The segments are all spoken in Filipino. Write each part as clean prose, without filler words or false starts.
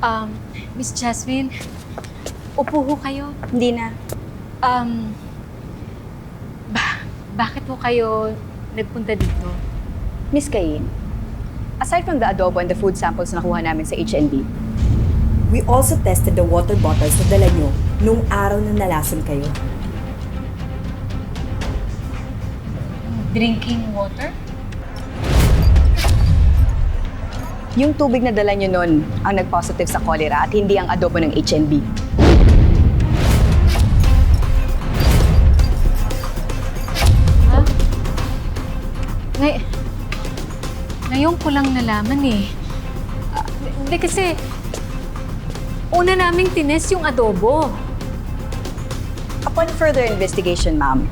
Um, Miss Jasmine, upo ho kayo. Hindi na. Um, bakit po kayo nagpunta dito? Miss Cain, aside from the adobo and the food samples na nakuha namin sa HND, We also tested the water bottles na dala nyo nung araw na nalason kayo. Drinking water? yung tubig na dala nyo nun ang nag-positive sa cholera at hindi ang adobo ng HNB. Ha? Ngayon ko lang nalaman eh. Hindi kasi, una naming tines yung adobo. Upon further investigation, ma'am,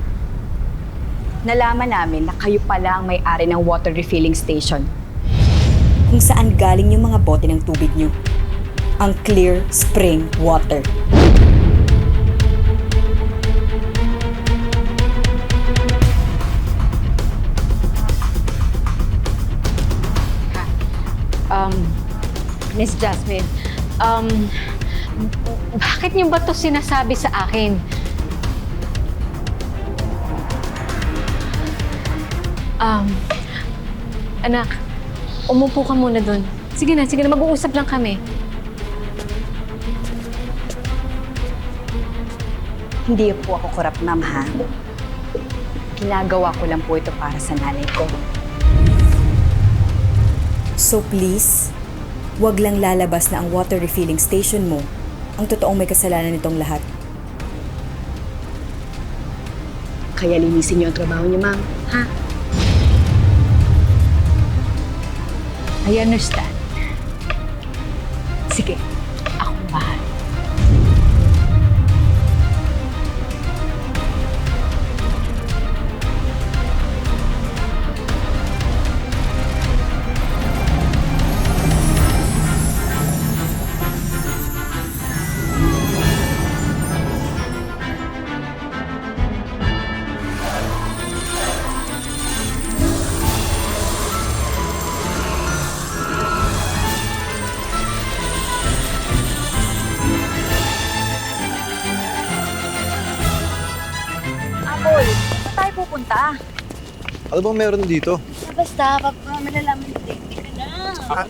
nalaman namin na kayo pala ang may-ari ng water refilling station. Kung saan galing yung mga bote ng tubig nyo. Ang clear spring water. Miss Jasmine, bakit niyo ba ito sinasabi sa akin? Anak, umupo ka muna doon. Sige na, mag-uusap lang kami. Hindi po ako korap, ma'am, ha? Ginagawa ko lang po ito para sa nanay ko. So please, wag lang lalabas na ang water refilling station mo ang totoong may kasalanan nitong lahat. Kaya linisin niyo ang trabaho niyo, ma'am, ha? I understand. Sige, akong bahala. Apol, saan tayo pupunta? Ano bang meron dito? Basta, malalaman natin.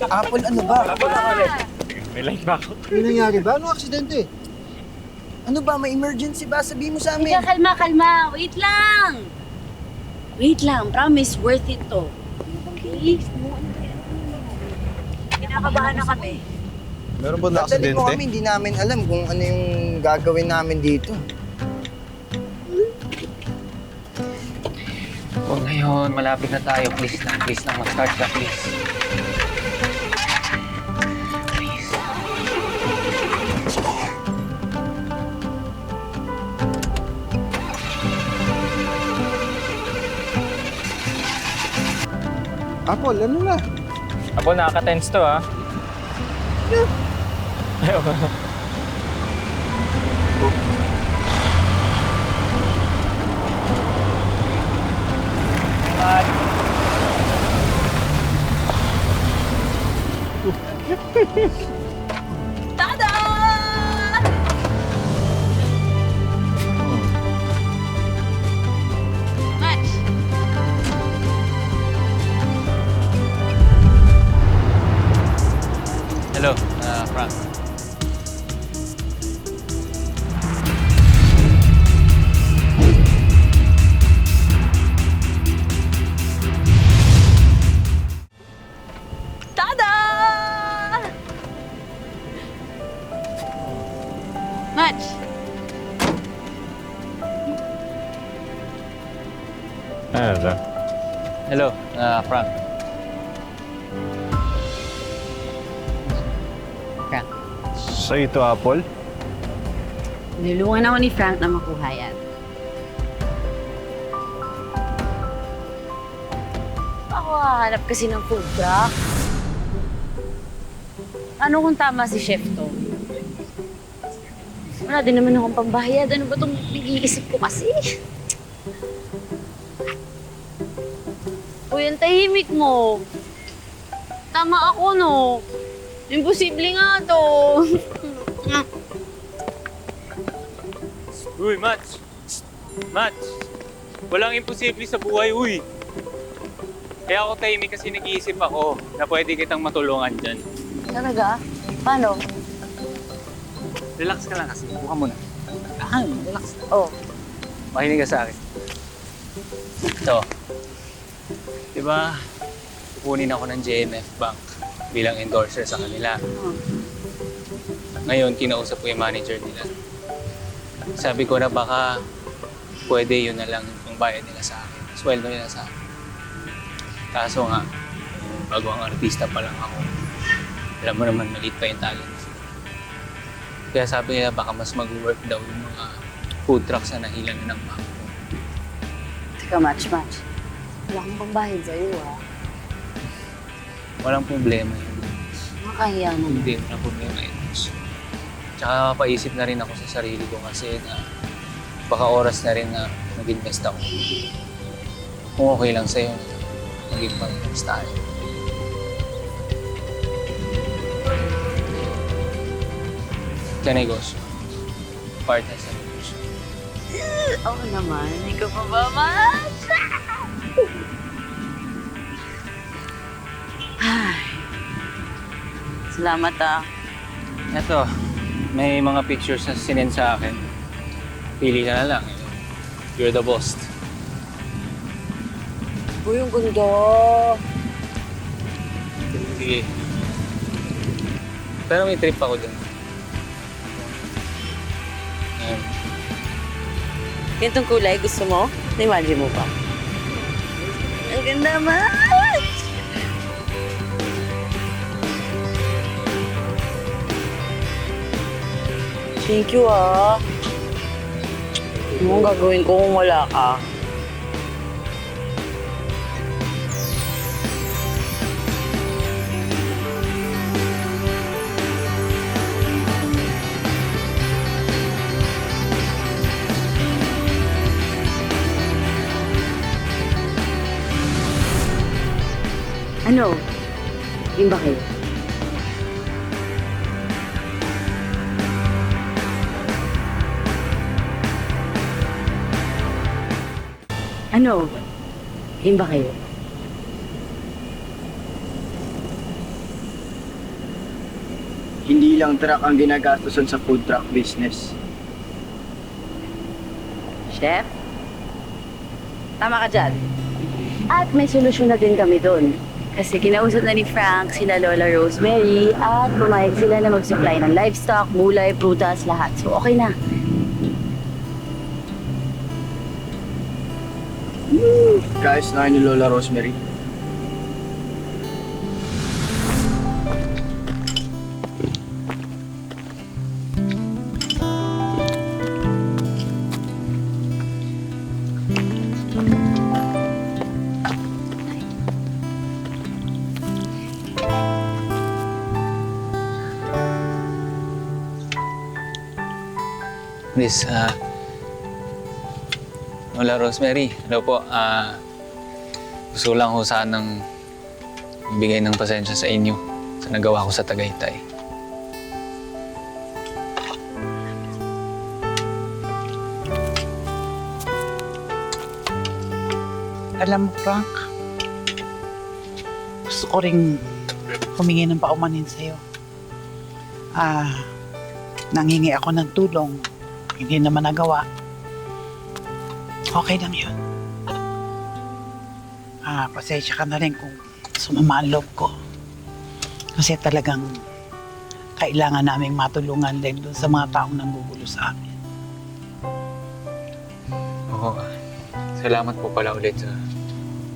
Apple, ano ba? May light ba ako? Ano nangyari ba? Anong aksidente? Ano ba? May emergency ba? Sabihin mo sa amin. Teka, kalma. Wait lang. Promise, worth it to. Please, no. Kinakabahan na kami. Meron ba na Dadali mo aksidente? kami, hindi namin alam kung ano yung gagawin namin dito. Huwag ngayon, malapit na tayo. Please lang, mag-start ka, please. Please. Apple, ano na? Apo, nakaka-tense to, ha? Tada! Match. Hello, Frank. Tada! Match. Hello, Frank. Sa ito, Apple? Nilungan ako ni Frank na makuha yan. Ako hahanap kasi ng food truck. Ano kung tama si Chef to? Wala din naman akong pambayad. Ano ba itong nag-iisip ko kasi? Uy, ang tahimik mo. Tama ako, no? Imposible nga to. Uy, Mats! Mats! Walang imposible sa buhay, uy! Kaya ako tahimik kasi nag-iisip ako na pwede kitang matulungan dyan. Talaga? Paano? Relax ka lang kasi. Buka muna. Relax. Oh. Makinig ka sa akin. Ito. Diba, kukunin ako ng JMF Bank bilang endorser sa kanila. Ngayon, kinausap ko yung manager nila. Sabi ko na baka pwede yun na lang yung bayad nila sa akin. Sweldo nila sa akin. Kaso nga, bagong artista pa lang ako. Alam mo naman, maliit pa yung talent. Kaya sabi nila baka mas mag-work daw yung mga food trucks na nahilan na ng bank. Teka, match. Wala akong pambayad sa'yo, ah. Walang problema yun. Makahiya mo. Hindi, walang problema yun. Tsaka paisip na rin ako sa sarili ko kasi na baka oras na rin na mag-invest ako. Kung okay lang sa'yo, maging pang-invest tayo. Sa negosyo. Partner sa negosyo. Oo naman. Ikaw pa ba, Match? Ay. Salamat, ah. Eto, may mga pictures na sinend sa akin. Pili ka na lang. You're the boss. Uy, ang ganda. Sige. Pero may trip ako dun. Ganitong kulay, gusto mo? Na-imagine mo pa? Ang ganda, Match! Thank you, ah. Ano ang gagawin ko kung wala ka? Ano? Yung ba kayo? Ano? Yung ba kayo? Hindi lang truck ang ginagastosan sa food truck business. Chef? Tama ka dyan. At may solusyon na din kami doon. Kasi kinausap na ni Frank sila Lola Rosemary at pumayag sila na mag-supply ng livestock, gulay, prutas, lahat. So okay na. Guys, na ni Lola Rosemary. Miss, Lola Rosemary, hello po. Gusto lang ko sanang bigay ng pasensya sa inyo sa nagawa ko sa Tagaytay. Alam mo, Frank, gusto ko ring humingi ng paumanin sa'yo. Nangingi ako ng tulong, hindi naman nagawa. Okay lang yun. Pasensya ka na rin kung sumama ang loob ko. Kasi talagang kailangan naming matulungan din doon sa mga taong nanggugulo sa amin. Oo. Salamat po pala ulit sa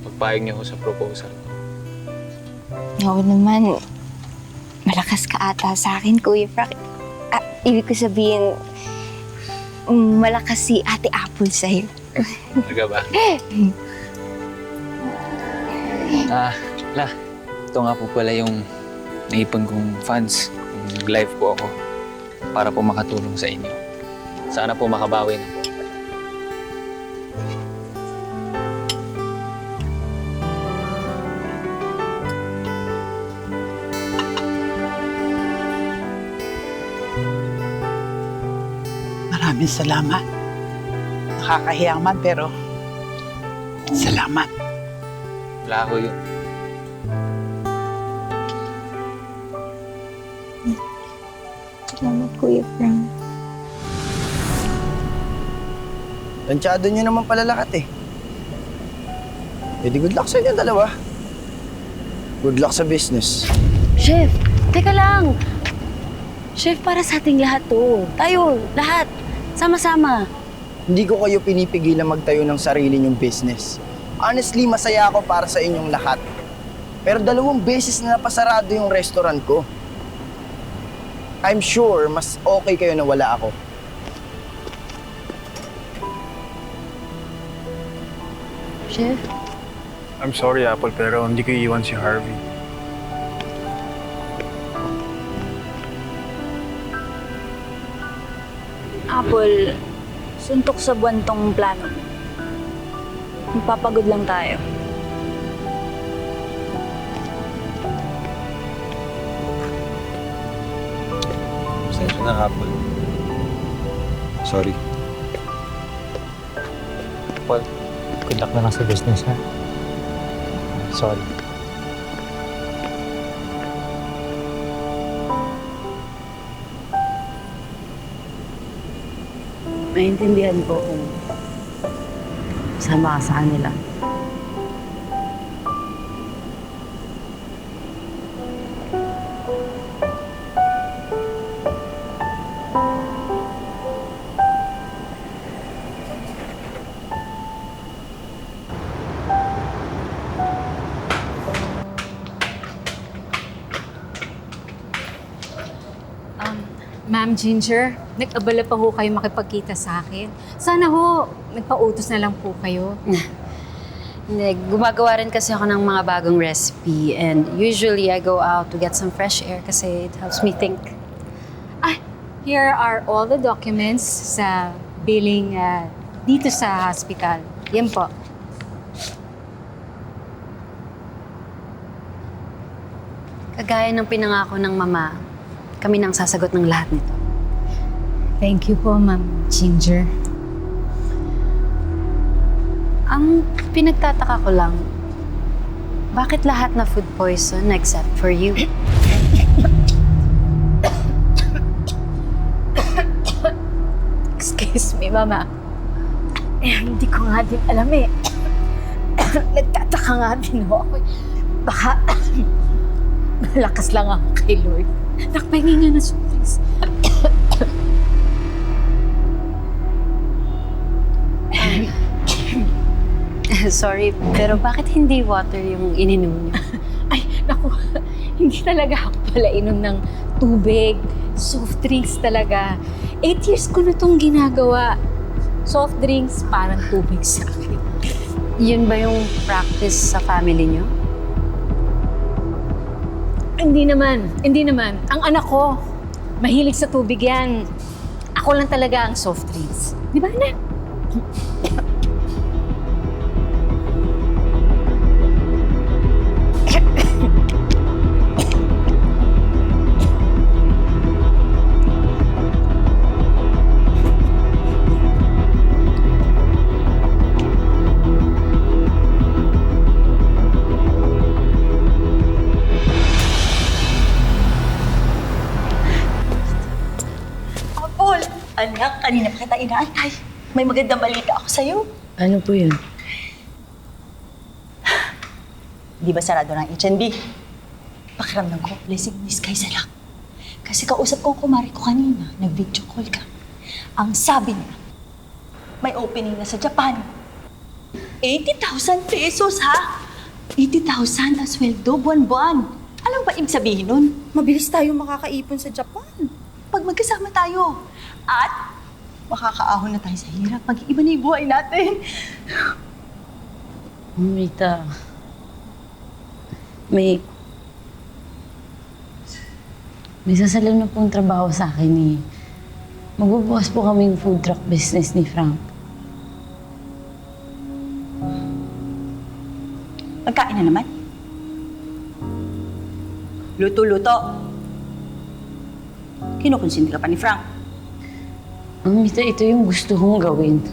pagpayag niyo ko sa proposal. Oo naman. Malakas ka ata sa akin, Kuya Frank. Ibig ko sabihin, malakas si Ate Apple sa'yo. Talaga ba? Ito nga po pala yung naipon kong funds. Nag-live po ako para po makatulong sa inyo. Sana po makabawi na po. Maraming salamat. Nakakahiya man pero salamat. Wala ko yun. Salamat, Kuya Frank. Tansyado nyo naman pala lahat eh. Eh di good luck sa inyo dalawa. Good luck sa business. Chef, teka lang. Chef, para sa ating lahat to. Tayo, lahat. Sama-sama. Hindi ko kayo pinipigilan magtayo ng sarili nyong business. Honestly, masaya ako para sa inyong lahat. Pero 2 beses na napasarado yung restaurant ko. I'm sure mas okay kayo na wala ako. Chef? I'm sorry, Apple, pero hindi ko iiwan si Harvey. Apple, suntok sa buwan tong plano. Magpapagod lang tayo. Pasensya na, Apple. Sorry. Well, good luck na lang sa business, ha? Sorry. Naiintindihan ko kung sama ka sa kanila. Ma'am Ginger, nag-abala pa ho kayo makipagkita sa akin. Sana ho, nagpa-utos na lang po kayo. Hindi, gumagawa rin kasi ako ng mga bagong recipe and usually I go out to get some fresh air kasi it helps me think. Here are all the documents sa billing dito sa hospital. Yan po. Kagaya ng pinangako ng mama, kami nang sasagot ng lahat nito. Thank you po, Ma'am Ginger. Ang pinagtataka ko lang, bakit lahat na food poison except for you? Excuse me, Mama. Hindi ko nga din alam eh. Nagtataka nga din ho ako. Baka malakas lang ako kay Lord. Nakpahingi nga na surprise. Sorry, pero bakit hindi water yung ininom niyo? Ay, naku. Hindi talaga ako pala inom ng tubig. Soft drinks talaga. 8 years ko na itong ginagawa. Soft drinks, parang tubig sa akin. Yun ba yung practice sa family niyo? Hindi naman. Ang anak ko, mahilig sa tubig yan. Ako lang talaga ang soft drinks. Di ba, anak? Anak, kanina pa kita inaantay. May magandang balita ako sa'yo. Ano po yun? Di ba sarado ng H&B? Pakiramdam ko, blessing in disguise lang. Kasi kausap ko ang kumari ko kanina, nag-video call ka. Ang sabi niya, may opening na sa Japan. 80,000 pesos, ha? 80,000 na sweldo, buwan-buwan. Alam ba ibig sabihin nun? Mabilis tayo makakaipon sa Japan. Pag magkasama tayo. At makakaahon na tayo sa hirap. Mag-iiba na yung buhay natin. Mita, may sasalan na pong trabaho sa akin eh. Magbubukas po kaming food truck business ni Frank. Pagkain na naman. Luto-luto. Kinukonsinti ka pa ni Frank. Mamita, ito yung gusto kong gawin.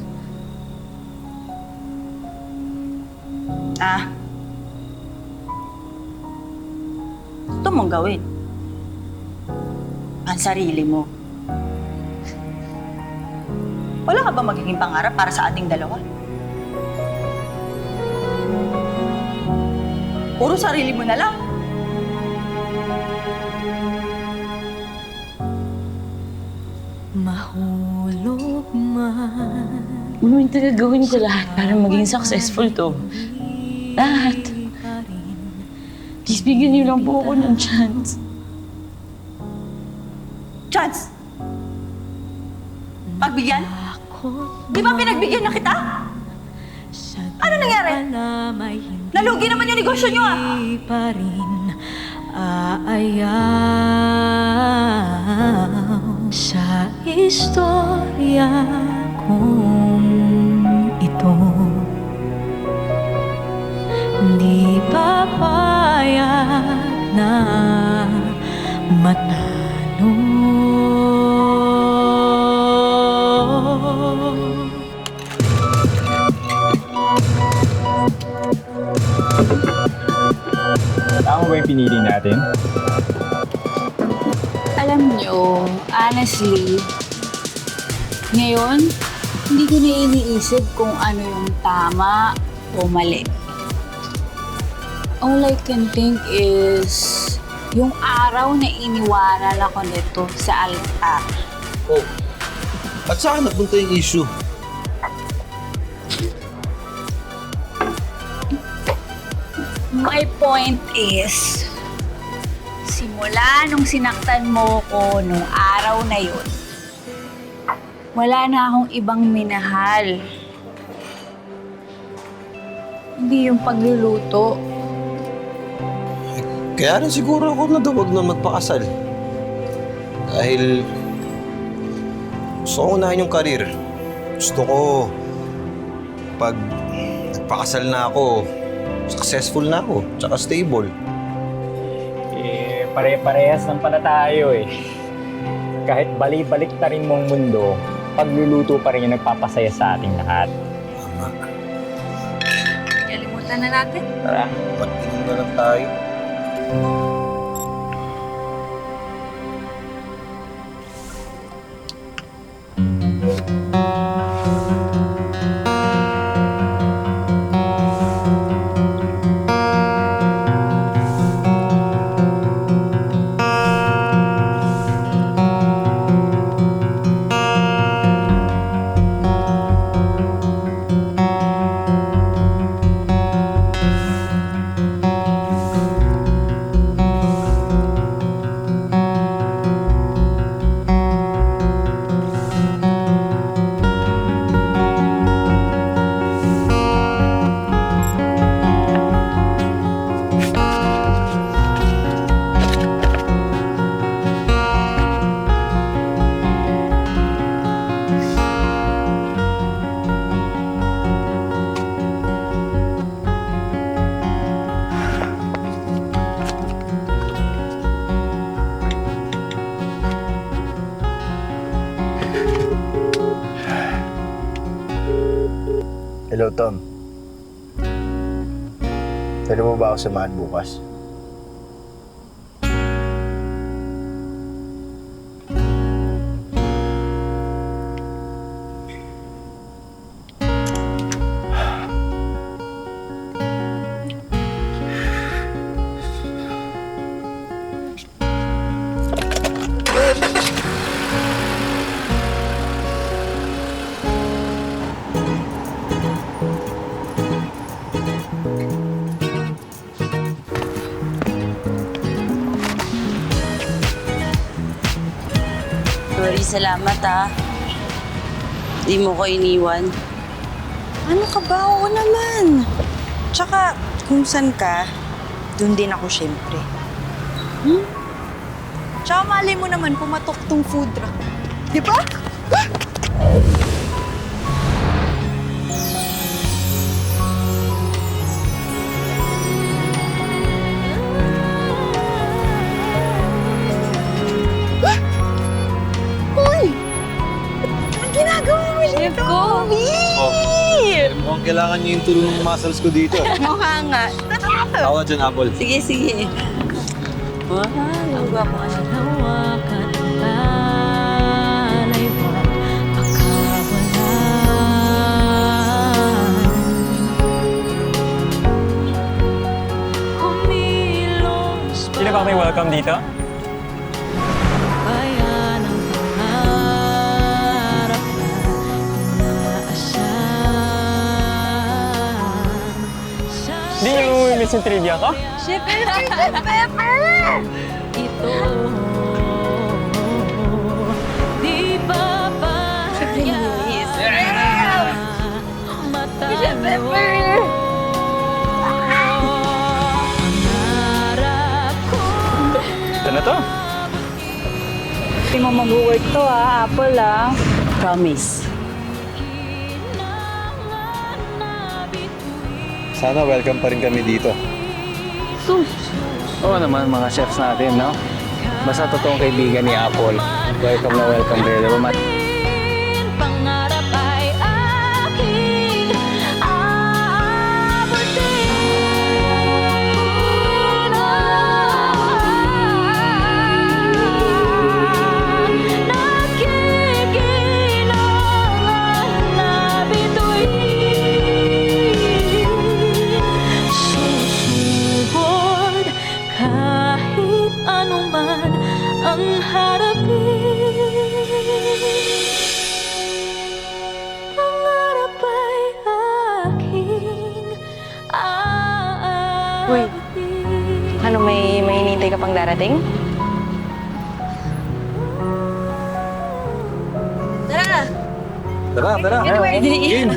Ah. Gusto mong gawin. Ang sarili mo. Wala ka ba magiging pangarap para sa ating dalawa? Puro sarili mo na lang. Mahulog man. Mamita, gagawin ko lahat para maging successful to. Lahat. Please, bigyan niyo lang po ako ng chance. Chance? Pagbigyan? Di ba pinagbigyan na kita? Ano nangyari? Nalugi naman yung negosyo niyo ah! Pa rin aayaw sa istorya kong ito. Di papayag na matalo. Tama ba yung pinili natin? Alam nyo, honestly, ngayon, hindi ko na iniisip kung ano yung tama o mali. All I can think is yung araw na iniwanan ako nito sa altar. Oh, at saan napunta yung issue? My point is, simula nung sinaktan mo ko nung araw na yun, wala na akong ibang minahal. Hindi yung pagluluto. Kaya rin siguro ako nadawag na magpakasal. Dahil gusto ko unahin yung karir. Gusto ko pag nagpakasal na ako, successful na ako, tsaka stable. Eh, pare-parehas lang pala tayo eh. Kahit balik ta rin mong mundo, pagluluto pa rin yung nagpapasaya sa ating lahat. Tama. Kalimutan na natin. Tara. Mag-inom na lang tayo. Hello, Tom. Pwede mo ba ako samahan bukas? Sorry, salamat ah. Di mo ko iniwan. Ano ka ba? Oo naman. Tsaka, kung saan ka, dun din ako syempre. Tsaka malay mo naman pumatok tong food truck. Di ba? Mukhang kailangan niyo yung tulong ng muscles ko dito. Mukha nga. Tawa dyan, Apple. Sige, sige. Wow, ang gwapo ka na. Sino ba may welcome dito? Di niyo miss yung trivia ko? Ito na to. Hindi mo mag-work to Apple Promise. Sana welcome pa rin kami dito. Oo naman, mga chefs natin, no? Basta totoong kaibigan ni Apple. Welcome na welcome kayo, diba, Matt? Pangarap ay aking ang harapin. Pangarap ay aking aatin. Uy, ano may hinihintay ka pang darating? Tara! Tara. Game.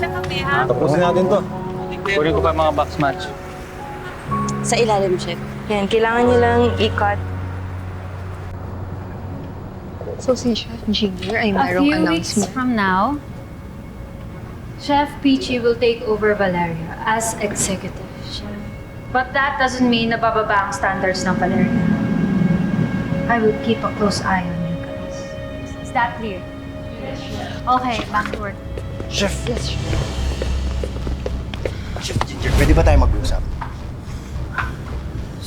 Tapusin natin to. Kunin ko pa mga box match. Sa ilalim, Chef. Yan, kailangan nyo lang ikot. So si Chef Jigger ay A mayroong few weeks announcement. from now, Chef Peachy will take over Valeria as executive chef. But that doesn't mean na bababa ang standards ng Valeria. I will keep a close eye on you guys. Is that clear? Okay, back to work. Chef, Yes, Chef. Chef Ginger, pwede ba tayo mag-usap?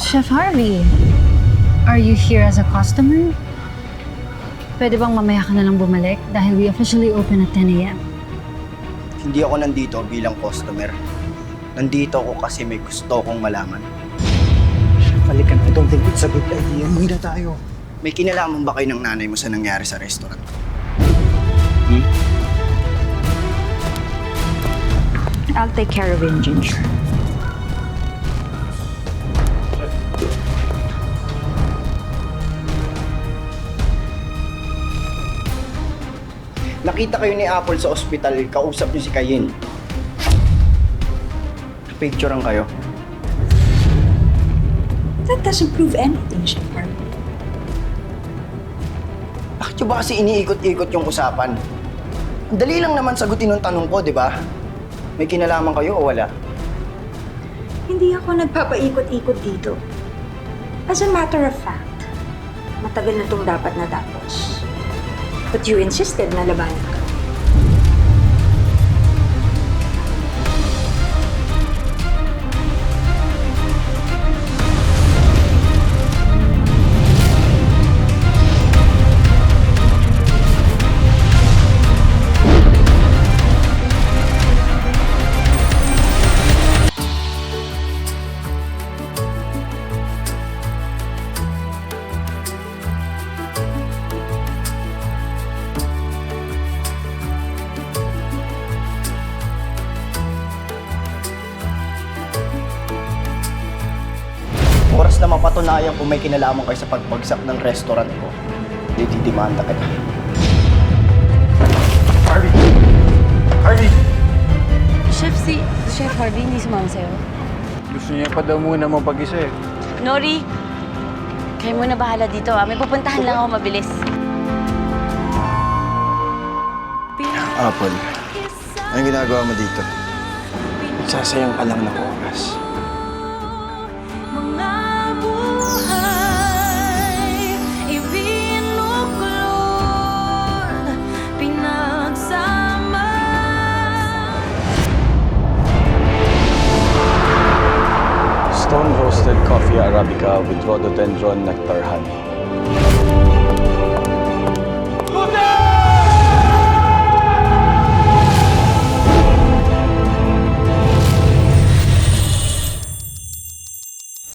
Chef Harvey, are you here as a customer? Pwede bang mamaya ka na lang bumalik dahil we officially open at 10 a.m. Hindi ako nandito bilang customer. Nandito ako kasi may gusto kong malaman. Balikan, I don't think it's a good idea. Umuwi na tayo. May kinalaman ba kayo ng nanay mo sa nangyari sa restaurant? I'll take care of it, Ginger. Nakita kayo ni Apple sa ospital, kausap niyo si Kayin. Picturean kayo. That doesn't prove anything, Chef Harvey. Bakit nyo ba kasi iniikot-ikot yung usapan? Ang dali lang naman sagutin ng tanong ko, di ba? May kinalaman kayo o wala? Hindi ako nagpapaikot-ikot dito. As a matter of fact, matagal na itong dapat natapos. But you insisted na labanan ka. Oras na mapatunayan kung may kinalaman kayo sa pagbagsak ng restaurant ko, didimanda ka na. Harvey! Chef Harvey, hindi sumama sa'yo. Gusto niya pa daw muna mapag-isa eh. Nori, kayo muna bahala dito May pupuntahan lang ako mabilis. Apple, anong ginagawa mo dito? Sasayang ka lang ng oras. Mga buhay ibinuklod, pinagsama. roasted coffee Arabica with rhododendron nectar honey.